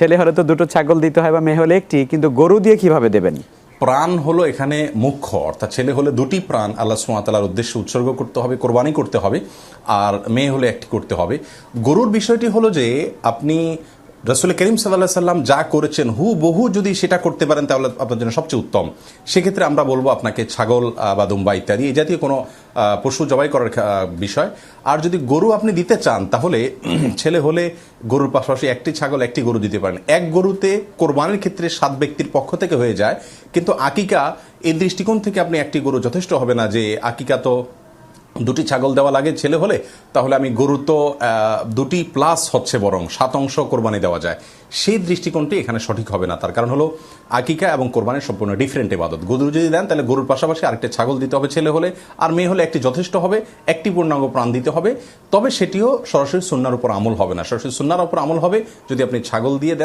ছেলে হলে তো দুটো ছাগল দিতে হয় বা মেয়ে হলে একটি, কিন্তু গরু দিয়ে কিভাবে দেবেন? প্রাণ হলো এখানে মুখ্য, অর্থাৎ ছেলে হলে দুটি প্রাণ আল্লাহ সুবহানাহু ওয়া তাআলার উদ্দেশ্যে উৎসর্গ করতে হবে, কোরবানি করতে হবে, আর মেয়ে হলে একটি করতে হবে। গরুর বিষয়টি হলো যে আপনি রাসূল করিম সাল্লাল্লাহু আলাইহি সাল্লাম যা করেছেন হুবহু যদি সেটা করতে পারেন তাহলে আপনার জন্য সবচেয়ে উত্তম। সেক্ষেত্রে আমরা বলবো আপনাকে ছাগল বা দুম্বা ইত্যাদি এই জাতীয় কোনো পশু জবাই করার বিষয়। আর যদি গরু আপনি দিতে চান তাহলে ছেলে হলে গরুর পাশাপাশি একটি ছাগল একটি গরু দিতে পারেন। এক গরুতে কোরবানির ক্ষেত্রে 7 ব্যক্তির পক্ষ থেকে হয়ে যায়, কিন্তু আকিকা এই দৃষ্টিকোণ থেকে আপনি একটি গরু যথেষ্ট হবে না যে আকিকা তো দুটি ছাগল দেওয়া লাগে ছেলে হলে, তাহলে আমি গরু তো দুটি প্লাস হচ্ছে বরং 7 অংশ কোরবানি দেওয়া যায়, সেই দৃষ্টিকোণটি এখানে সঠিক হবে না। তার কারণ হলো আকিকা এবং কোরবানির সম্পূর্ণ ডিফারেন্ট ইবাদত। গরু যদি দেন তাহলে গরুর পাশাপাশি আরেকটা ছাগল দিতে হবে ছেলে হলে, আর মেয়ে হলে একটি যথেষ্ট হবে, একটি পূর্ণাঙ্গ প্রাণ দিতে হবে। তবে সেটিও সরাসরি সুন্নাহর উপর আমল হবে না, সরাসরি সুন্নাহর উপর আমল হবে যদি আপনি ছাগল দিয়ে দেন